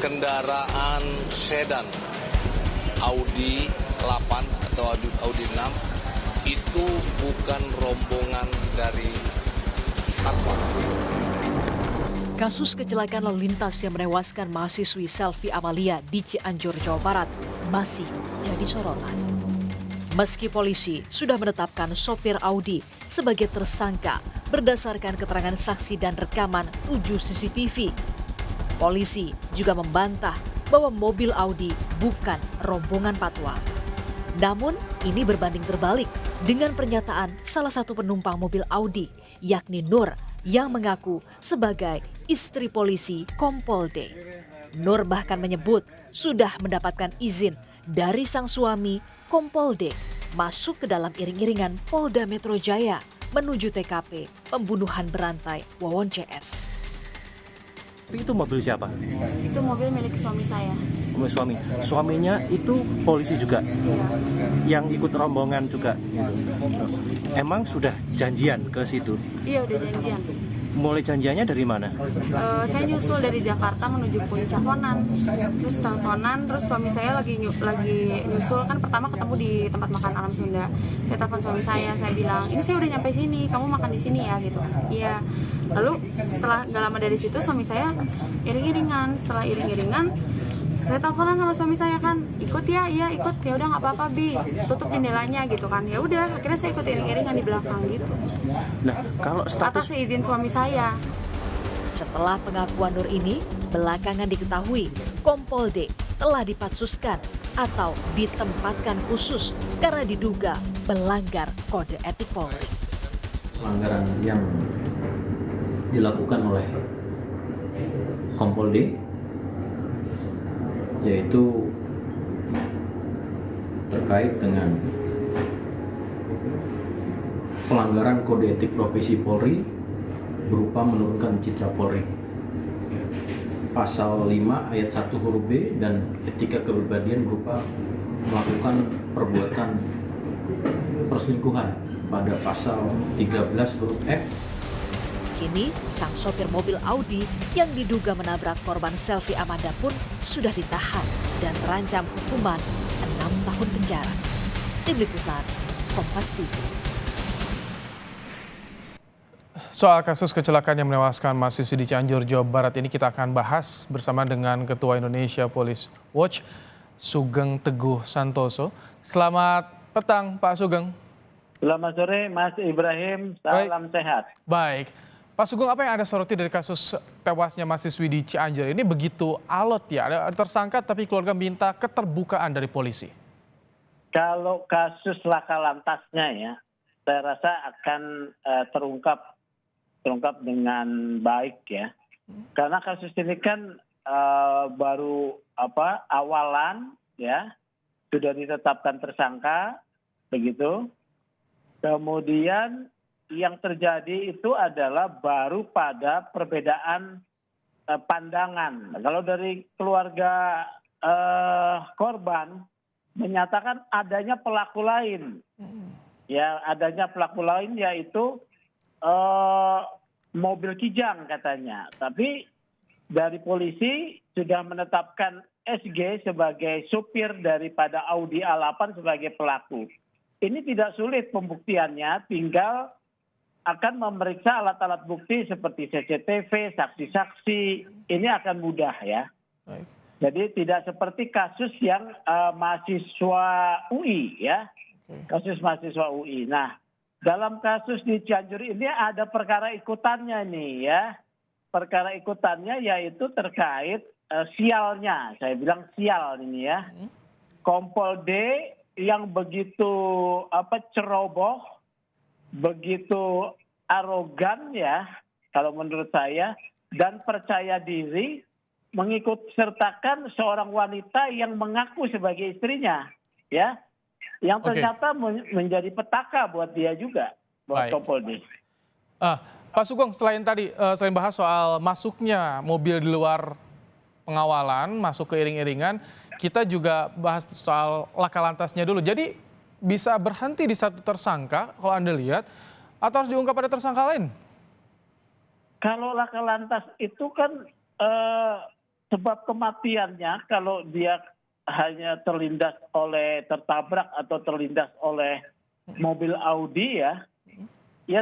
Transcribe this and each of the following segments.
kendaraan sedan Audi 8 atau Audi 6 itu bukan rombongan dari Fatwa. Kasus kecelakaan lalu lintas yang menewaskan mahasiswi Selvi Amalia di Cianjur, Jawa Barat masih jadi sorotan. Meski polisi sudah menetapkan sopir Audi sebagai tersangka berdasarkan keterangan saksi dan rekaman 7 CCTV, polisi juga membantah bahwa mobil Audi bukan rombongan Fatwa. Namun, ini berbanding terbalik dengan pernyataan salah satu penumpang mobil Audi, yakni Nur, yang mengaku sebagai istri polisi Kompol D. Nur bahkan menyebut sudah mendapatkan izin dari sang suami Kompol D masuk ke dalam iring-iringan Polda Metro Jaya menuju TKP pembunuhan berantai Wawon CS. Itu mobil siapa? Itu mobil milik suami saya. Suami. Suaminya itu polisi juga? Iya. Yang ikut rombongan juga? Emang sudah janjian ke situ? Iya, udah janjian. Mulai janjiannya dari mana? Saya nyusul dari Jakarta menuju Puncak Konan. Terus teleponan, terus suami saya lagi nyusul. Kan pertama ketemu di tempat makan Alam Sunda. Saya telepon suami saya bilang, ini saya udah nyampe sini, kamu makan di sini ya gitu. Iya. Lalu setelah gak lama dari situ suami saya iring-iringan. Setelah iring-iringan, saya teleponan sama suami saya kan, ikut ya, iya ikut, ya udah nggak apa-apa Bi, tutup jendelanya gitu kan, ya udah akhirnya saya ikut iring-iringan di belakang gitu. Nah, kalau status atas izin suami saya. Setelah pengakuan Nur ini, belakangan diketahui Kompol D telah dipatsuskan atau ditempatkan khusus karena diduga melanggar kode etik Polri. Pelanggaran yang dilakukan oleh Kompol D yaitu terkait dengan pelanggaran kode etik profesi Polri berupa menurunkan citra Polri. Pasal 5 ayat 1 huruf B dan etika kepribadian berupa melakukan perbuatan perselingkuhan pada pasal 13 huruf F. Kini, sang sopir mobil Audi yang diduga menabrak korban Selvi Amanda pun sudah ditahan dan terancam hukuman 6 tahun penjara. Tim Liputan, Kompas TV. Soal kasus kecelakaan yang menewaskan mahasiswi di Cianjur, Jawa Barat ini kita akan bahas bersama dengan Ketua Indonesia Police Watch, Sugeng Teguh Santoso. Selamat petang, Pak Sugeng. Selamat sore, Mas Ibrahim. Salam sehat. Baik. Pak Sugeng, apa yang Anda soroti dari kasus tewasnya mahasiswi di Cianjur ini begitu alot ya? Ada tersangka tapi keluarga minta keterbukaan dari polisi. Kalau kasus laka lantasnya ya, saya rasa akan terungkap dengan baik ya. Karena kasus ini kan baru awalan ya, sudah ditetapkan tersangka begitu. Kemudian yang terjadi itu adalah baru pada perbedaan pandangan. Kalau dari keluarga korban menyatakan adanya pelaku lain, ya adanya pelaku lain yaitu mobil Kijang katanya. Tapi dari polisi sudah menetapkan SG sebagai supir daripada Audi A8 sebagai pelaku. Ini tidak sulit pembuktiannya, tinggal akan memeriksa alat-alat bukti seperti CCTV, saksi-saksi, ini akan mudah ya. Baik. Jadi tidak seperti kasus yang mahasiswa UI ya, kasus mahasiswa UI. Nah, dalam kasus di Cianjur ini ada perkara ikutannya nih ya. Perkara ikutannya yaitu terkait sialnya, saya bilang sial ini ya. Kompol D yang begitu ceroboh, begitu arogan ya kalau menurut saya, dan percaya diri mengikut sertakan seorang wanita yang mengaku sebagai istrinya ya, yang ternyata menjadi petaka buat dia juga, buat Kompol D. Pak Sugeng, selain bahas soal masuknya mobil di luar pengawalan, masuk ke iring-iringan, kita juga bahas soal laka lantasnya dulu. Jadi bisa berhenti di satu tersangka kalau Anda lihat, atau harus diungkap pada tersangka lain? Kalau laka lantas itu kan sebab kematiannya kalau dia hanya terlindas oleh tertabrak atau terlindas oleh mobil Audi ya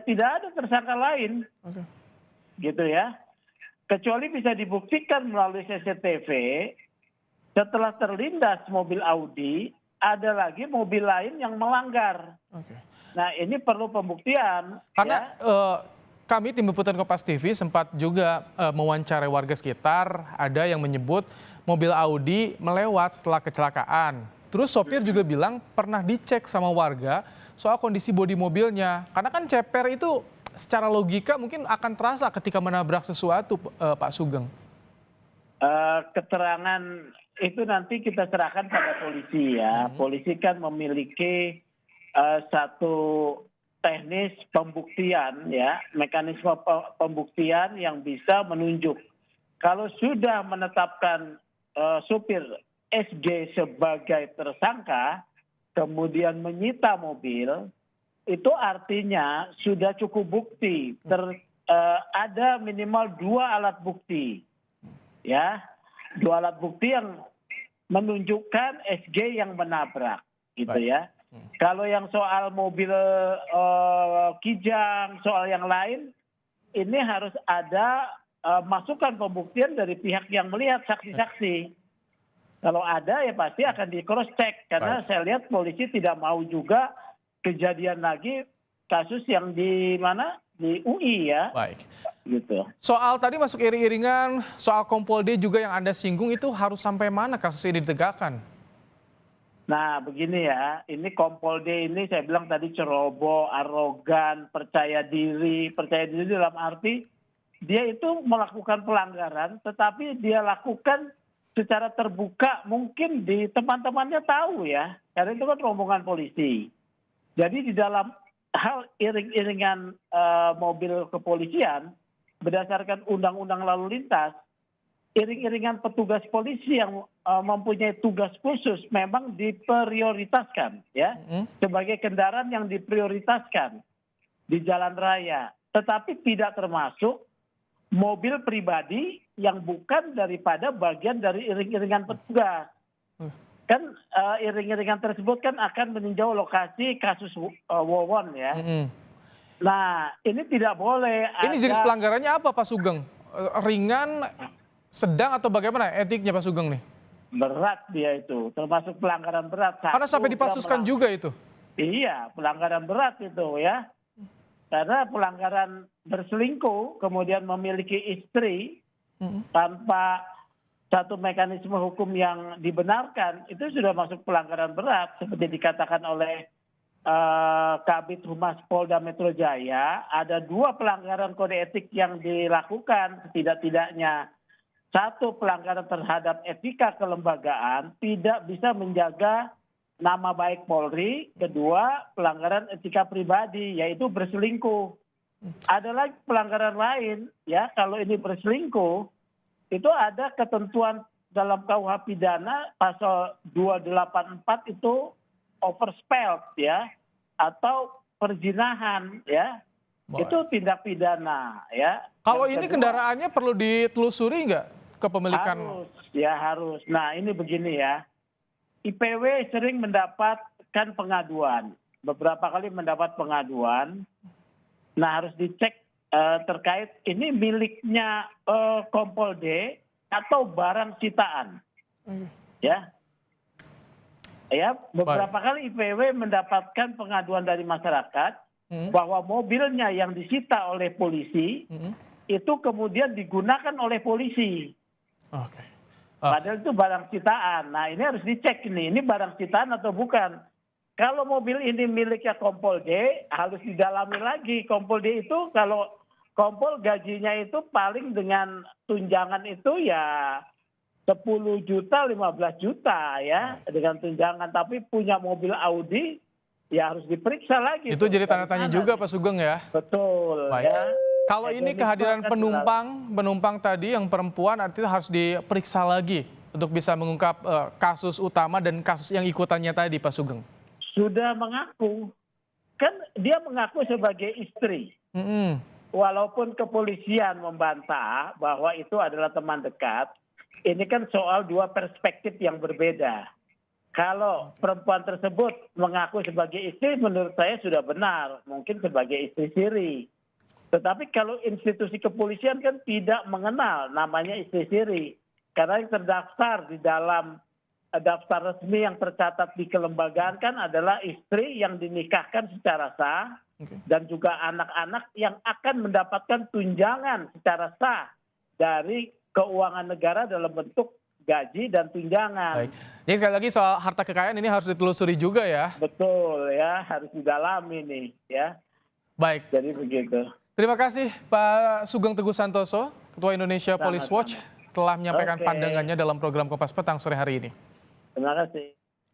tidak ada tersangka lain, gitu ya. Kecuali bisa dibuktikan melalui CCTV setelah terlindas mobil Audi ada lagi mobil lain yang melanggar. Nah ini perlu pembuktian. Karena kami tim liputan Kompas TV sempat juga mewawancarai warga sekitar, ada yang menyebut mobil Audi melewat setelah kecelakaan. Terus sopir juga bilang pernah dicek sama warga soal kondisi bodi mobilnya. Karena kan ceper itu secara logika mungkin akan terasa ketika menabrak sesuatu, Pak Sugeng. Keterangan itu nanti kita serahkan pada polisi ya. Polisi kan memiliki satu teknis pembuktian ya, mekanisme pembuktian yang bisa menunjuk. Kalau sudah menetapkan supir SG sebagai tersangka, kemudian menyita mobil, itu artinya sudah cukup bukti. Ada minimal 2 alat bukti, ya, 2 alat bukti yang menunjukkan SG yang menabrak, gitu ya. Kalau yang soal mobil Kijang, soal yang lain, ini harus ada masukan pembuktian dari pihak yang melihat, saksi-saksi. Kalau ada ya pasti akan di cross check karena saya lihat polisi tidak mau juga kejadian lagi kasus yang di mana di UI ya. Baik. Gitu. Soal tadi masuk iring-iringan, soal Kompol D juga yang Anda singgung itu harus sampai mana kasus ini ditegakkan? Nah begini ya, ini Kompol D ini saya bilang tadi ceroboh, arogan, percaya diri dalam arti dia itu melakukan pelanggaran tetapi dia lakukan secara terbuka, mungkin di teman-temannya tahu ya, karena itu kan rombongan polisi. Jadi di dalam hal iring-iringan mobil kepolisian, berdasarkan undang-undang lalu lintas, iring-iringan petugas polisi yang mempunyai tugas khusus memang diprioritaskan ya, sebagai kendaraan yang diprioritaskan di jalan raya. Tetapi tidak termasuk mobil pribadi yang bukan daripada bagian dari iring-iringan petugas. Kan iring-iringan tersebut kan akan meninjau lokasi kasus Wawon ya. Nah ini tidak boleh. Ini jenis pelanggarannya apa Pak Sugeng? Ringan, sedang atau bagaimana etiknya Pak Sugeng nih? Berat dia itu, termasuk pelanggaran berat. Karena sampai dipassuskan juga itu? Iya, pelanggaran berat itu ya. Karena pelanggaran berselingkuh, kemudian memiliki istri tanpa satu mekanisme hukum yang dibenarkan, itu sudah masuk pelanggaran berat. Seperti dikatakan oleh Kabid Humas Polda Metro Jaya, ada 2 pelanggaran kode etik yang dilakukan. Setidak-tidaknya 1 pelanggaran terhadap etika kelembagaan, tidak bisa menjaga nama baik Polri. 2 pelanggaran etika pribadi, yaitu berselingkuh. Ada lagi pelanggaran lain ya, kalau ini berselingkuh itu ada ketentuan dalam KUH pidana pasal 284 itu overspelled ya, atau perzinahan ya. Itu tindak pidana ya. Kalau ini kendaraannya perlu ditelusuri nggak kepemilikan? Harus. Nah ini begini ya, IPW sering mendapatkan pengaduan, beberapa kali mendapat pengaduan. Nah harus dicek terkait ini miliknya Kompol D atau barang sitaan. Ya, beberapa kali IPW mendapatkan pengaduan dari masyarakat bahwa mobilnya yang disita oleh polisi itu kemudian digunakan oleh polisi. Padahal itu barang sitaan. Nah ini harus dicek ini barang sitaan atau bukan. Kalau mobil ini miliknya Kompol D, harus didalami lagi. Kompol D itu kalau Kompol gajinya itu paling dengan tunjangan itu ya 10 juta, 15 juta ya dengan tunjangan. Tapi punya mobil Audi ya harus diperiksa lagi. Itu jadi tanda tanya juga Pak Sugeng ya? Betul. Baik. Ya. Kalau ini kehadiran penumpang tadi yang perempuan artinya harus diperiksa lagi untuk bisa mengungkap kasus utama dan kasus yang ikutannya tadi Pak Sugeng. Sudah mengaku, kan dia mengaku sebagai istri. Walaupun kepolisian membantah bahwa itu adalah teman dekat, ini kan soal dua perspektif yang berbeda. Kalau perempuan tersebut mengaku sebagai istri, menurut saya sudah benar, mungkin sebagai istri siri. Tetapi kalau institusi kepolisian kan tidak mengenal namanya istri siri, karena yang terdaftar di dalam daftar resmi yang tercatat di kelembagaan kan adalah istri yang dinikahkan secara sah dan juga anak-anak yang akan mendapatkan tunjangan secara sah dari keuangan negara dalam bentuk gaji dan tunjangan. Baik. Jadi sekali lagi soal harta kekayaan ini harus ditelusuri juga ya. Betul ya, harus didalami nih ya. Baik. Jadi begitu. Terima kasih Pak Sugeng Teguh Santoso, Ketua Indonesia Police Watch, telah menyampaikan pandangannya dalam program Kompas Petang sore hari ini. Terima kasih.